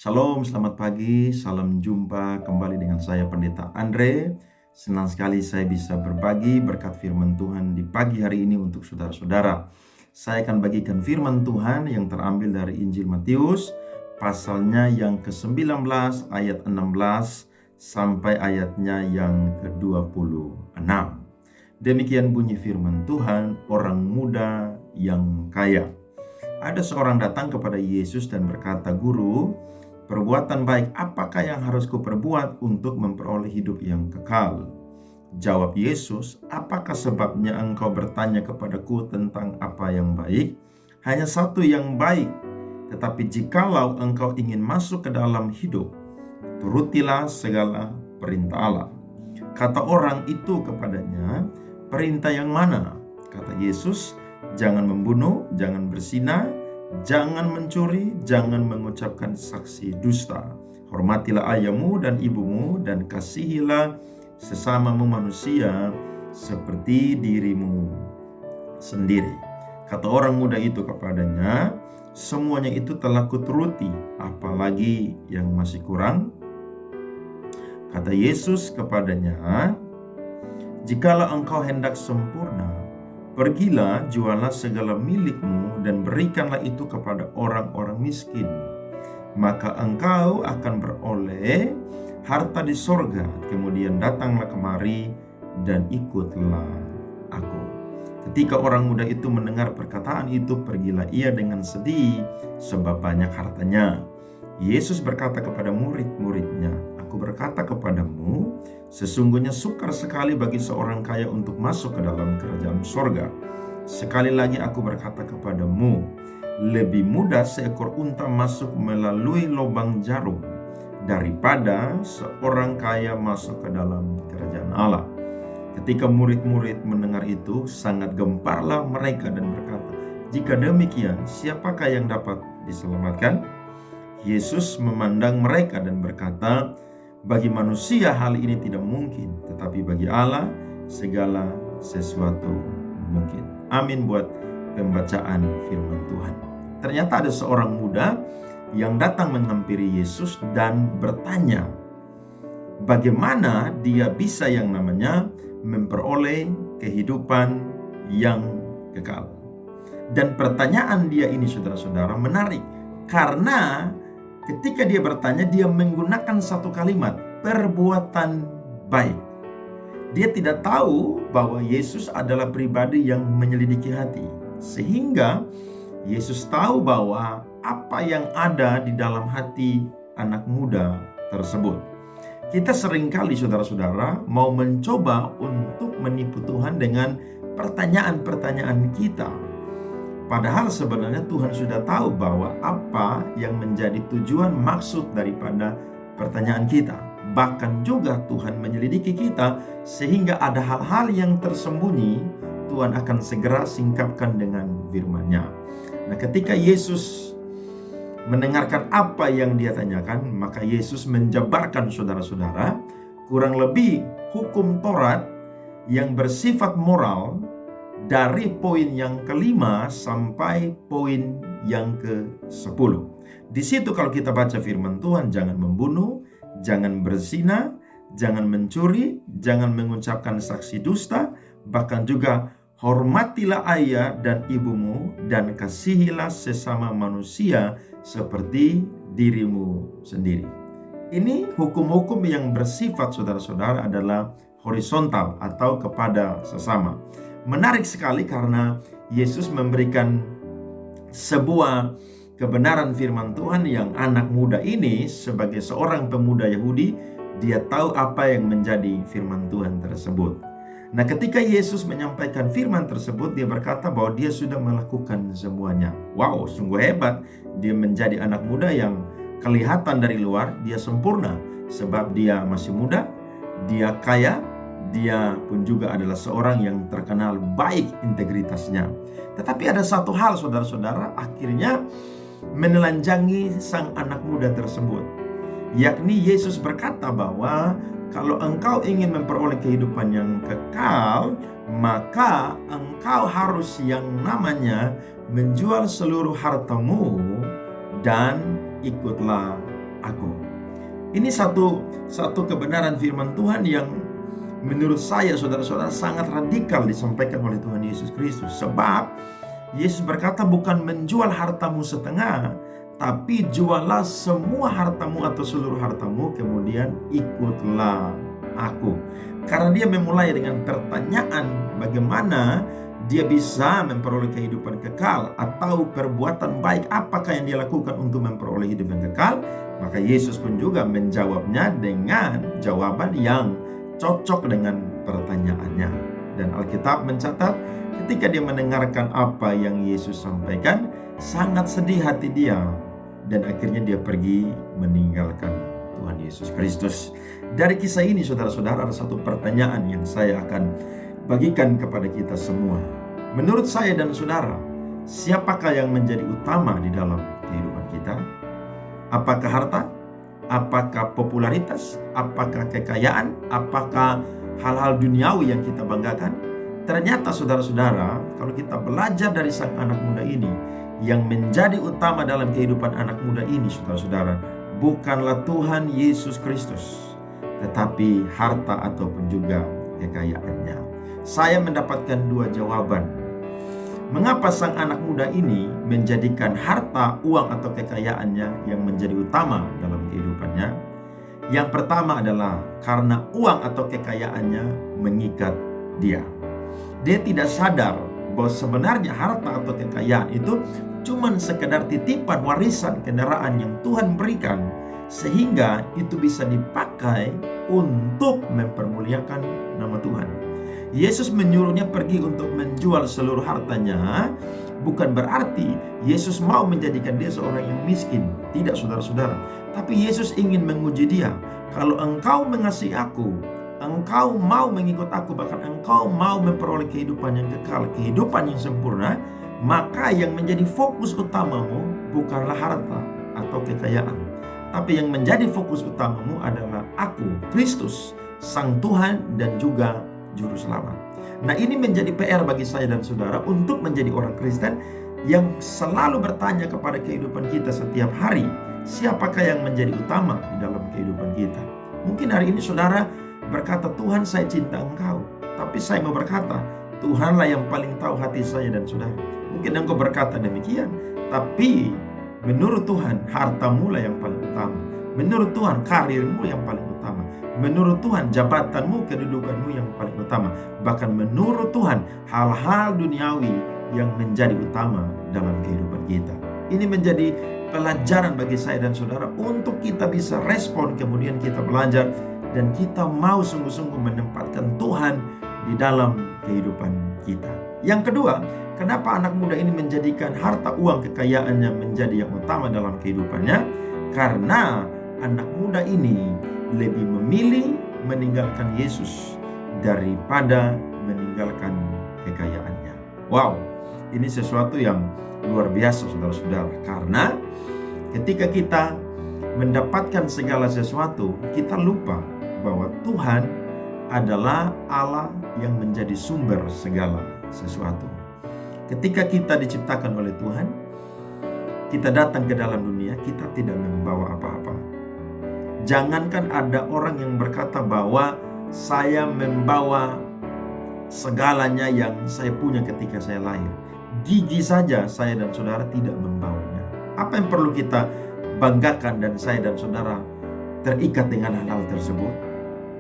Shalom, selamat pagi, salam jumpa kembali dengan saya Pendeta Andre. Senang sekali saya bisa berbagi berkat firman Tuhan di pagi hari ini untuk saudara-saudara. Saya akan bagikan firman Tuhan yang terambil dari Injil Matius, pasalnya yang ke-19 ayat 16 sampai ayatnya yang ke-26. Demikian bunyi firman Tuhan, orang muda yang kaya. Ada seorang datang kepada Yesus dan berkata, "Guru, perbuatan baik apakah yang harus kuperbuat untuk memperoleh hidup yang kekal?" Jawab Yesus, "Apakah sebabnya engkau bertanya kepadaku tentang apa yang baik? Hanya satu yang baik. Tetapi jikalau engkau ingin masuk ke dalam hidup, turutilah segala perintah Allah." Kata orang itu kepadanya, "Perintah yang mana?" Kata Yesus, "Jangan membunuh, jangan berzina, jangan mencuri, jangan mengucapkan saksi dusta. Hormatilah ayahmu dan ibumu, dan kasihilah sesamamu manusia seperti dirimu sendiri." Kata orang muda itu kepadanya, "Semuanya itu telah kuturuti, apalagi yang masih kurang?" Kata Yesus kepadanya, "Jikalau engkau hendak sempurna, pergilah, jualah segala milikmu dan berikanlah itu kepada orang-orang miskin. Maka engkau akan beroleh harta di sorga. Kemudian datanglah kemari dan ikutlah aku." Ketika orang muda itu mendengar perkataan itu, pergilah ia dengan sedih sebab banyak hartanya. Yesus berkata kepada murid-muridnya, "Aku berkata kepadamu, sesungguhnya sukar sekali bagi seorang kaya untuk masuk ke dalam kerajaan sorga. Sekali lagi aku berkata kepadamu, lebih mudah seekor unta masuk melalui lubang jarum daripada seorang kaya masuk ke dalam kerajaan Allah." Ketika murid-murid mendengar itu, sangat gemparlah mereka dan berkata, "Jika demikian, siapakah yang dapat diselamatkan?" Yesus memandang mereka dan berkata, "Bagi manusia hal ini tidak mungkin, tetapi bagi Allah segala sesuatu mungkin." Amin buat pembacaan firman Tuhan. Ternyata ada seorang muda yang datang menghampiri Yesus dan bertanya, bagaimana dia bisa yang namanya memperoleh kehidupan yang kekal. Dan pertanyaan dia ini, saudara-saudara, menarik karena ketika dia bertanya, dia menggunakan satu kalimat, perbuatan baik. Dia tidak tahu bahwa Yesus adalah pribadi yang menyelidiki hati, sehingga Yesus tahu bahwa apa yang ada di dalam hati anak muda tersebut. Kita seringkali, saudara-saudara, mau mencoba untuk menipu Tuhan dengan pertanyaan-pertanyaan kita. Padahal sebenarnya Tuhan sudah tahu bahwa apa yang menjadi tujuan maksud daripada pertanyaan kita. Bahkan juga Tuhan menyelidiki kita sehingga ada hal-hal yang tersembunyi Tuhan akan segera singkapkan dengan firman-Nya. Nah, ketika Yesus mendengarkan apa yang dia tanyakan, maka Yesus menjabarkan, saudara-saudara, kurang lebih hukum Taurat yang bersifat moral dari poin yang kelima sampai poin yang ke-10. Di situ kalau kita baca firman Tuhan, jangan membunuh, jangan berzina, jangan mencuri, jangan mengucapkan saksi dusta, bahkan juga hormatilah ayah dan ibumu, dan kasihilah sesama manusia seperti dirimu sendiri. Ini hukum-hukum yang bersifat, saudara-saudara, adalah horizontal atau kepada sesama. Menarik sekali karena Yesus memberikan sebuah kebenaran firman Tuhan yang anak muda ini sebagai seorang pemuda Yahudi, dia tahu apa yang menjadi firman Tuhan tersebut. Nah, ketika Yesus menyampaikan firman tersebut, dia berkata bahwa dia sudah melakukan semuanya. Wow, sungguh hebat. Dia menjadi anak muda yang kelihatan dari luar dia sempurna sebab dia masih muda, dia kaya, dia pun juga adalah seorang yang terkenal baik integritasnya. Tetapi ada satu hal, saudara-saudara, akhirnya menelanjangi sang anak muda tersebut, yakni Yesus berkata bahwa kalau engkau ingin memperoleh kehidupan yang kekal, maka engkau harus yang namanya menjual seluruh hartamu dan ikutlah aku. Ini satu kebenaran firman Tuhan yang menurut saya, saudara-saudara, sangat radikal disampaikan oleh Tuhan Yesus Kristus. Sebab Yesus berkata, bukan menjual hartamu setengah, tapi jualah semua hartamu atau seluruh hartamu, kemudian ikutlah aku. Karena dia memulai dengan pertanyaan, bagaimana dia bisa memperoleh kehidupan kekal, atau perbuatan baik apakah yang dia lakukan untuk memperoleh hidup yang kekal. Maka Yesus pun juga menjawabnya dengan jawaban yang cocok dengan pertanyaannya. Dan Alkitab mencatat, ketika dia mendengarkan apa yang Yesus sampaikan, sangat sedih hati dia, dan akhirnya dia pergi meninggalkan Tuhan Yesus Kristus. Dari kisah ini, saudara-saudara, ada satu pertanyaan yang saya akan bagikan kepada kita semua. Menurut saya dan saudara, siapakah yang menjadi utama di dalam kehidupan kita? Apakah harta? Apakah popularitas? Apakah kekayaan? Apakah hal-hal duniawi yang kita banggakan? Ternyata saudara-saudara, kalau kita belajar dari sang anak muda ini, yang menjadi utama dalam kehidupan anak muda ini, saudara-saudara, bukanlah Tuhan Yesus Kristus, tetapi harta ataupun juga kekayaannya. Saya mendapatkan dua jawaban. Mengapa sang anak muda ini menjadikan harta, uang, atau kekayaannya yang menjadi utama dalam kehidupannya? Yang pertama adalah karena uang atau kekayaannya mengikat dia. Dia tidak sadar bahwa sebenarnya harta atau kekayaan itu cuma sekedar titipan warisan kendaraan yang Tuhan berikan, sehingga itu bisa dipakai untuk mempermuliakan nama Tuhan. Yesus menyuruhnya pergi untuk menjual seluruh hartanya, bukan berarti Yesus mau menjadikan dia seorang yang miskin. Tidak, saudara-saudara. Tapi Yesus ingin menguji dia. Kalau engkau mengasihi aku, engkau mau mengikut aku, bahkan engkau mau memperoleh kehidupan yang kekal, kehidupan yang sempurna, maka yang menjadi fokus utamamu bukanlah harta atau kekayaan, tapi yang menjadi fokus utamamu adalah aku, Kristus, Sang Tuhan dan juga Juru Selamat. Nah, ini menjadi PR bagi saya dan saudara untuk menjadi orang Kristen yang selalu bertanya kepada kehidupan kita setiap hari, siapakah yang menjadi utama di dalam kehidupan kita? Mungkin hari ini saudara berkata, Tuhan, saya cinta engkau. Tapi saya mau berkata, Tuhanlah yang paling tahu hati saya dan saudara. Mungkin engkau berkata demikian, tapi menurut Tuhan, hartamu lah yang paling utama. Menurut Tuhan, karirmu yang paling utama. Menurut Tuhan, jabatanmu, kedudukanmu yang paling utama. Bahkan menurut Tuhan, hal-hal duniawi yang menjadi utama dalam kehidupan kita. Ini menjadi pelajaran bagi saya dan saudara untuk kita bisa respon, kemudian kita belajar, dan kita mau sungguh-sungguh menempatkan Tuhan di dalam kehidupan kita. Yang kedua, kenapa anak muda ini menjadikan harta, uang, kekayaannya menjadi yang utama dalam kehidupannya? Karena anak muda ini lebih memilih meninggalkan Yesus daripada meninggalkan kekayaannya. Wow, ini sesuatu yang luar biasa, saudara-saudara. Karena ketika kita mendapatkan segala sesuatu, kita lupa bahwa Tuhan adalah Allah yang menjadi sumber segala sesuatu. Ketika kita diciptakan oleh Tuhan, kita datang ke dalam dunia, kita tidak membawa apa-apa. Jangankan ada orang yang berkata bahwa saya membawa segalanya yang saya punya ketika saya lahir. Gigi saja saya dan saudara tidak membawanya. Apa yang perlu kita banggakan dan saya dan saudara terikat dengan hal-hal tersebut?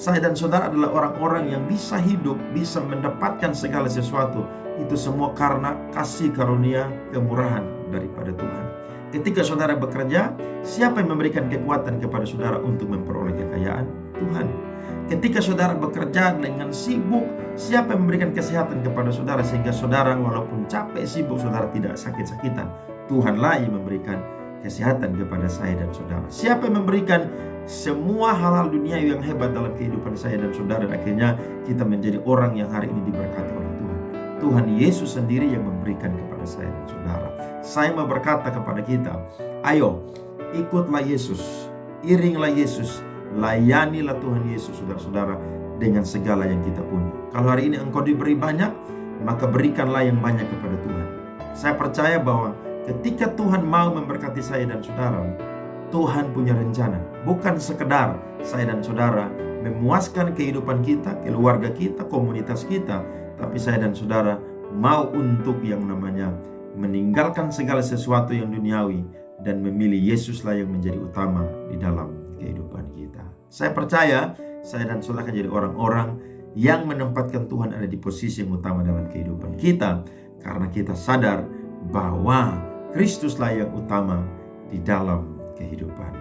Saya dan saudara adalah orang-orang yang bisa hidup, bisa mendapatkan segala sesuatu. Itu semua karena kasih karunia kemurahan daripada Tuhan. Ketika saudara bekerja, siapa yang memberikan kekuatan kepada saudara untuk memperoleh kekayaan? Tuhan. Ketika saudara bekerja dengan sibuk, siapa yang memberikan kesehatan kepada saudara sehingga saudara walaupun capek sibuk, saudara tidak sakit-sakitan? Tuhanlah yang memberikan kesehatan kepada saya dan saudara. Siapa yang memberikan semua hal-hal dunia yang hebat dalam kehidupan saya dan saudara, dan akhirnya kita menjadi orang yang hari ini diberkati oleh Tuhan? Tuhan Yesus sendiri yang memberikan kepada saya dan saudara. Saya mau berkata kepada kita, ayo ikutlah Yesus, iringlah Yesus, layanilah Tuhan Yesus, saudara-saudara, dengan segala yang kita punya. Kalau hari ini engkau diberi banyak, maka berikanlah yang banyak kepada Tuhan. Saya percaya bahwa ketika Tuhan mau memberkati saya dan saudara, Tuhan punya rencana. Bukan sekedar saya dan saudara memuaskan kehidupan kita, keluarga kita, komunitas kita, tapi saya dan saudara mau untuk yang namanya meninggalkan segala sesuatu yang duniawi dan memilih Yesuslah yang menjadi utama di dalam kehidupan kita. Saya percaya saya dan saudara akan jadi orang-orang yang menempatkan Tuhan ada di posisi yang utama dalam kehidupan kita, karena kita sadar bahwa Kristuslah yang utama di dalam kehidupan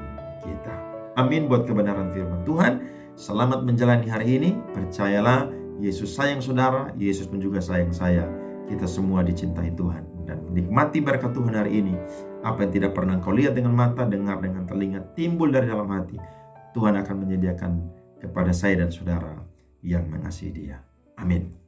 kita. Amin buat kebenaran firman Tuhan. Selamat menjalani hari ini. Percayalah, Yesus sayang saudara, Yesus pun juga sayang saya. Kita semua dicintai Tuhan, dan menikmati berkat Tuhan hari ini. Apa yang tidak pernah kau lihat dengan mata, dengar dengan telinga, timbul dari dalam hati, Tuhan akan menyediakan kepada saya dan saudara yang mengasihi Dia. Amin.